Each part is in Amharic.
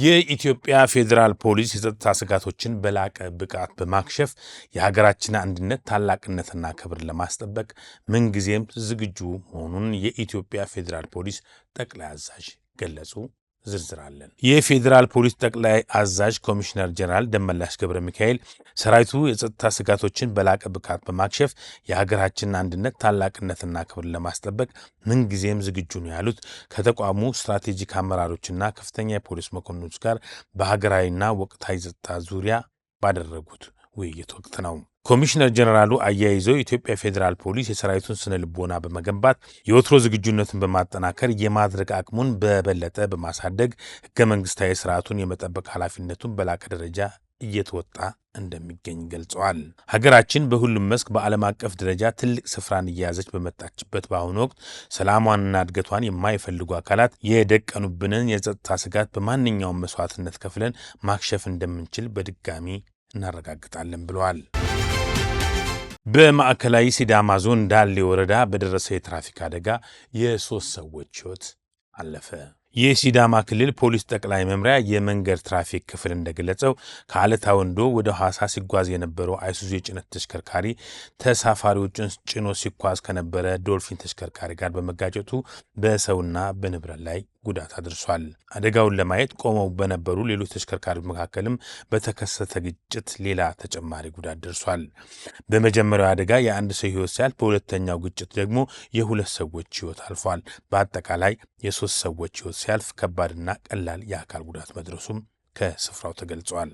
የኢትዮጵያ ፌዴራል ፖሊስ የጸጥታ ስጋቶችን በላቀ ብቃት በማክሸፍ የሀገራችን አንድነት ታላቅነትና ክብር ለማስጠበቅ ምንጊዜም ዝግጁ መሆኑን የኢትዮጵያ ፌዴራል ፖሊስ ጠቅላይ አዛዥ ገለጹ። ዝርዝራለን። የፌዴራል ፖሊስ ጠቅላይ አዛዥ ኮሚሽነር ጀነራል ደመላሽ ገብረ ሚካኤል ሰራዊቱ የጸጥታ ስጋቶችን በላቀ ብቃት በማክሸፍ የሀገራችን አንድነት ታላቅነትና ክብር ለማስጠበቅ ምንጊዜም ዝግጁ ነው ያሉት ከተቋሙ ስትራቴጂክ አመራሮችና ከፍተኛ የፖሊስ መኮንኖች ጋር በሀገራዊና ወቅታዊ ጸጥታ ዙሪያ ባደረጉት ውይይት ወቅት ነው። ኮሚሽነር ጀነራሉ አያይዘው የኢትዮጵያ ፌዴራል ፖሊስ የሰራዊቱን ስነ ልቦና በመገንባት የወትሮ ዝግጁነትን በማጠናከር የማድረግ አቅሙን በበለጠ በማሳደግ ህገ መንግስታዊ ስርዓቱን የመጠበቅ ኃላፊነቱን በላቀ ደረጃ እየተወጣ እንደሚገኝ ገልጸዋል። ሀገራችን በሁሉም መስክ በዓለም አቀፍ ደረጃ ትልቅ ስፍራን እየያዘች በመጣችበት በአሁኑ ወቅት ሰላሟንና እድገቷን የማይፈልጉ አካላት የደቀኑብንን የጸጥታ ስጋት በማንኛውም መስዋዕትነት ከፍለን ማክሸፍ እንደምንችል በድጋሚ እናረጋግጣለን ብለዋል። በማዕከላዊ ሲዳማ ዞን ዳሌ ወረዳ በደረሰ የትራፊክ አደጋ የ3 ሰዎች ህይወት አለፈ። የሲዳማ ክልል ፖሊስ ጠቅላይ መምሪያ የመንገድ ትራፊክ ክፍል እንደገለጸው ከአለታ ወንዶ ወደ ሐዋሳ ሲጓዝ የነበረው አይሱዙ የጭነት ተሽከርካሪ ተሳፋሪዎችን ጭኖ ሲጓዝ ከነበረ ዶልፊን ተሽከርካሪ ጋር በመጋጨቱ በሰውና በንብረት ላይ ጉዳት አድርሷል። አደጋውን ለማየት ቆመው በነበሩ ሌሎች ተሽከርካሪዎች መካከልም በተከሰተ ግጭት ሌላ ተጨማሪ ጉዳት ደርሷል። በመጀመሪያው አደጋ የአንድ ሰው ህይወት ሲያልፍ በሁለተኛው ግጭት ደግሞ የ2 ሰዎች ህይወት አልፏል። በአጠቃላይ የ3 ሰዎች ህይወት ሲያልፍ ከባድና ቀላል የአካል ጉዳት መድረሱም ከስፍራው ተገልጿል።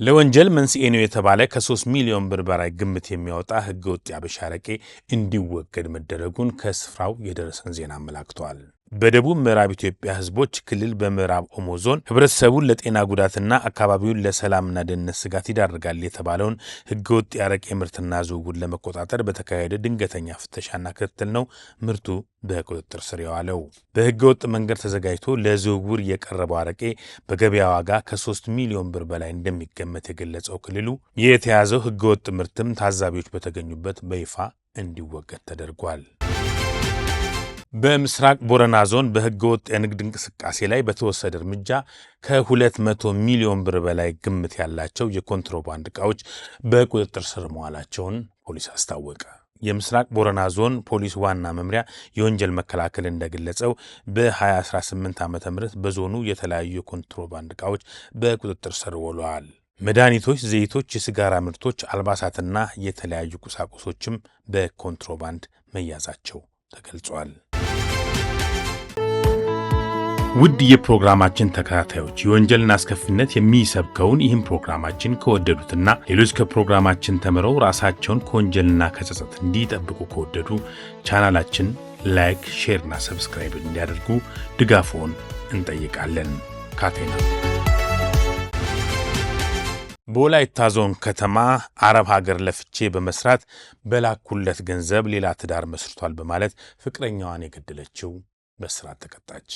ለወንጀል መንስኤ ነው የተባለ ከ3 ሚሊዮን ብር በላይ ግምት የሚያወጣ ህገወጥ የአበሻ አረቄ እንዲወገድ መደረጉን ከስፍራው የደረሰን ዜና አመላክቷል። በደቡብ ምዕራብ ኢትዮጵያ ህዝቦች ክልል በምዕራብ ኦሞ ዞን ህብረተሰቡን ለጤና ጉዳትና አካባቢውን ለሰላምና ደህንነት ስጋት ይዳርጋል የተባለውን ህገወጥ የአረቄ ምርትና ዝውውር ለመቆጣጠር በተካሄደ ድንገተኛ ፍተሻና ክትትል ነው ምርቱ በቁጥጥር ስር የዋለው። በህገወጥ መንገድ ተዘጋጅቶ ለዝውውር የቀረበው አረቄ በገበያ ዋጋ ከ3 ሚሊዮን ብር በላይ እንደሚገመት የገለጸው ክልሉ የተያዘው ህገወጥ ምርትም ታዛቢዎች በተገኙበት በይፋ እንዲወገድ ተደርጓል። በምስራቅ ቦረና ዞን በህገወጥ የንግድ እንቅስቃሴ ላይ በተወሰደ እርምጃ ከ200 ሚሊዮን ብር በላይ ግምት ያላቸው የኮንትሮባንድ ዕቃዎች በቁጥጥር ስር መዋላቸውን ፖሊስ አስታወቀ። የምስራቅ ቦረና ዞን ፖሊስ ዋና መምሪያ የወንጀል መከላከል እንደገለጸው በ2018 ዓ.ም በዞኑ የተለያዩ የኮንትሮባንድ ዕቃዎች በቁጥጥር ስር ውለዋል። መድኃኒቶች፣ ዘይቶች፣ የሲጋራ ምርቶች፣ አልባሳትና የተለያዩ ቁሳቁሶችም በኮንትሮባንድ መያዛቸው ተገልጿል። ውድ የፕሮግራማችን ተከታታዮች የወንጀልን አስከፊነት የሚሰብከውን ይህን ፕሮግራማችን ከወደዱትና ሌሎች ከፕሮግራማችን ተምረው ራሳቸውን ከወንጀልና ከጸጸት እንዲጠብቁ ከወደዱ ቻናላችን ላይክ፣ ሼርና ሰብስክራይብ እንዲያደርጉ ድጋፎን እንጠይቃለን። ካቴና በወላይታ ዞን ከተማ አረብ ሀገር ለፍቼ በመስራት በላኩለት ገንዘብ ሌላ ትዳር መስርቷል በማለት ፍቅረኛዋን የገደለችው በእስራት ተቀጣች።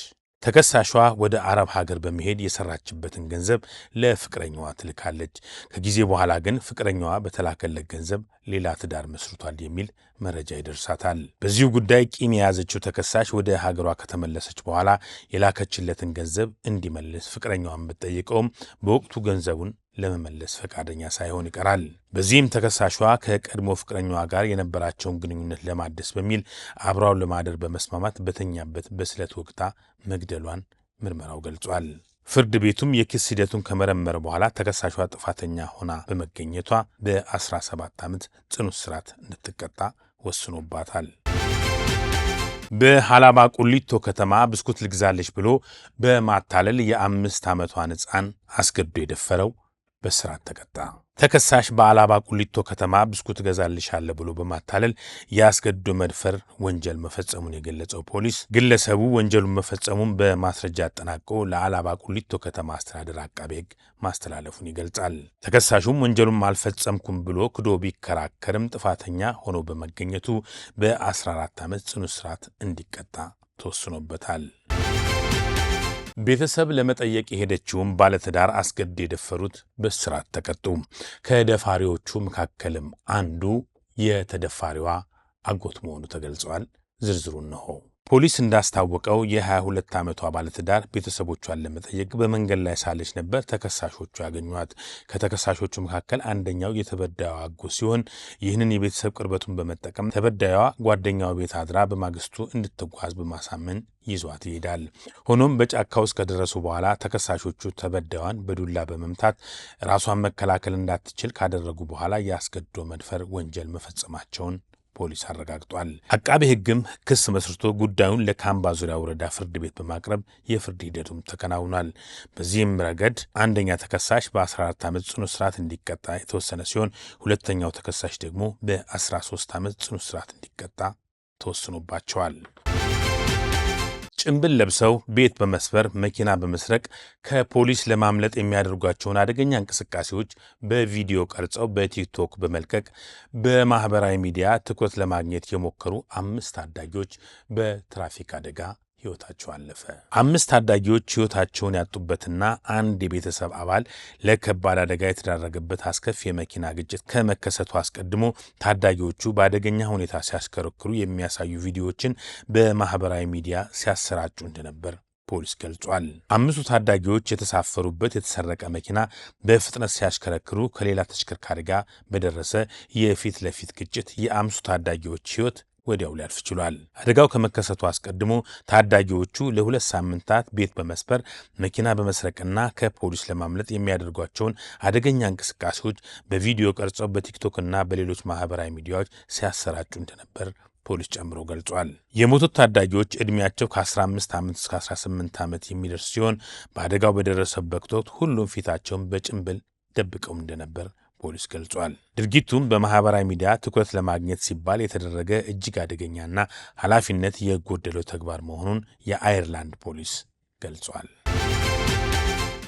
ተከሳሿ ወደ አረብ ሀገር በመሄድ የሰራችበትን ገንዘብ ለፍቅረኛዋ ትልካለች። ከጊዜ በኋላ ግን ፍቅረኛዋ በተላከለት ገንዘብ ሌላ ትዳር መስርቷል የሚል መረጃ ይደርሳታል። በዚሁ ጉዳይ ቂም የያዘችው ተከሳሽ ወደ ሀገሯ ከተመለሰች በኋላ የላከችለትን ገንዘብ እንዲመልስ ፍቅረኛዋን ብትጠይቀውም በወቅቱ ገንዘቡን ለመመለስ ፈቃደኛ ሳይሆን ይቀራል። በዚህም ተከሳሿ ከቀድሞ ፍቅረኛዋ ጋር የነበራቸውን ግንኙነት ለማደስ በሚል አብራው ለማደር በመስማማት በተኛበት በስለት ወቅታ መግደሏን ምርመራው ገልጿል። ፍርድ ቤቱም የክስ ሂደቱን ከመረመረ በኋላ ተከሳሿ ጥፋተኛ ሆና በመገኘቷ በ17 ዓመት ጽኑ እስራት እንድትቀጣ ወስኖባታል። በሃላባ ቁሊቶ ከተማ ብስኩት ልግዛለች ብሎ በማታለል የ5 ዓመቷን ሕፃን አስገድዶ የደፈረው በእስራት ተቀጣ። ተከሳሽ በሃላባ ቁሊቶ ከተማ ብስኩት ገዛልሻለሁ ብሎ በማታለል ያስገድዶ መድፈር ወንጀል መፈጸሙን የገለጸው ፖሊስ ግለሰቡ ወንጀሉን መፈጸሙን በማስረጃ አጠናቆ ለሃላባ ቁሊቶ ከተማ አስተዳደር አቃቤ ሕግ ማስተላለፉን ይገልጻል። ተከሳሹም ወንጀሉን አልፈጸምኩም ብሎ ክዶ ቢከራከርም ጥፋተኛ ሆኖ በመገኘቱ በ14 ዓመት ጽኑ እስራት እንዲቀጣ ተወስኖበታል። ቤተሰብ ለመጠየቅ የሄደችውን ባለትዳር አስገድደው የደፈሩት በእስራት ተቀጡ። ከደፋሪዎቹ መካከልም አንዱ የተደፋሪዋ አጎት መሆኑ ተገልጿል። ዝርዝሩን ነው። ፖሊስ እንዳስታወቀው የ22 ዓመቷ ባለትዳር ቤተሰቦቿን ለመጠየቅ በመንገድ ላይ ሳለች ነበር ተከሳሾቹ ያገኟት። ከተከሳሾቹ መካከል አንደኛው የተበዳዩ አጎት ሲሆን ይህንን የቤተሰብ ቅርበቱን በመጠቀም ተበዳዩዋ ጓደኛው ቤት አድራ በማግስቱ እንድትጓዝ በማሳመን ይዟት ይሄዳል። ሆኖም በጫካ ውስጥ ከደረሱ በኋላ ተከሳሾቹ ተበዳዩዋን በዱላ በመምታት ራሷን መከላከል እንዳትችል ካደረጉ በኋላ የአስገድዶ መድፈር ወንጀል መፈጸማቸውን ፖሊስ አረጋግጧል። አቃቤ ሕግም ክስ መስርቶ ጉዳዩን ለካምባ ዙሪያ ወረዳ ፍርድ ቤት በማቅረብ የፍርድ ሂደቱም ተከናውኗል። በዚህም ረገድ አንደኛ ተከሳሽ በ14 ዓመት ጽኑ እስራት እንዲቀጣ የተወሰነ ሲሆን ሁለተኛው ተከሳሽ ደግሞ በ13 ዓመት ጽኑ እስራት እንዲቀጣ ተወስኖባቸዋል። ጭንብል ለብሰው ቤት በመስበር መኪና በመስረቅ ከፖሊስ ለማምለጥ የሚያደርጓቸውን አደገኛ እንቅስቃሴዎች በቪዲዮ ቀርጸው በቲክቶክ በመልቀቅ በማህበራዊ ሚዲያ ትኩረት ለማግኘት የሞከሩ 5 ታዳጊዎች በትራፊክ አደጋ ሕይወታቸው አለፈ። 5 ታዳጊዎች ሕይወታቸውን ያጡበትና አንድ የቤተሰብ አባል ለከባድ አደጋ የተዳረገበት አስከፊ የመኪና ግጭት ከመከሰቱ አስቀድሞ ታዳጊዎቹ በአደገኛ ሁኔታ ሲያሽከረክሩ የሚያሳዩ ቪዲዮዎችን በማህበራዊ ሚዲያ ሲያሰራጩ እንደነበር ፖሊስ ገልጿል። 5ቱ ታዳጊዎች የተሳፈሩበት የተሰረቀ መኪና በፍጥነት ሲያሽከረክሩ ከሌላ ተሽከርካሪ ጋር በደረሰ የፊት ለፊት ግጭት የ5ቱ ታዳጊዎች ሕይወት ወዲያው ሊያልፍ ችሏል። አደጋው ከመከሰቱ አስቀድሞ ታዳጊዎቹ ለ2 ሳምንታት ቤት በመስበር መኪና በመስረቅና ከፖሊስ ለማምለጥ የሚያደርጓቸውን አደገኛ እንቅስቃሴዎች በቪዲዮ ቀርጸው በቲክቶክና በሌሎች ማህበራዊ ሚዲያዎች ሲያሰራጩ እንደነበር ፖሊስ ጨምሮ ገልጿል። የሞቱት ታዳጊዎች ዕድሜያቸው ከ15 ዓመት እስከ 18 ዓመት የሚደርስ ሲሆን በአደጋው በደረሰበት ወቅት ሁሉም ፊታቸውን በጭንብል ደብቀው እንደነበር ፖሊስ ገልጿል። ድርጊቱም በማህበራዊ ሚዲያ ትኩረት ለማግኘት ሲባል የተደረገ እጅግ አደገኛና ኃላፊነት የጎደለው ተግባር መሆኑን የአየርላንድ ፖሊስ ገልጿል።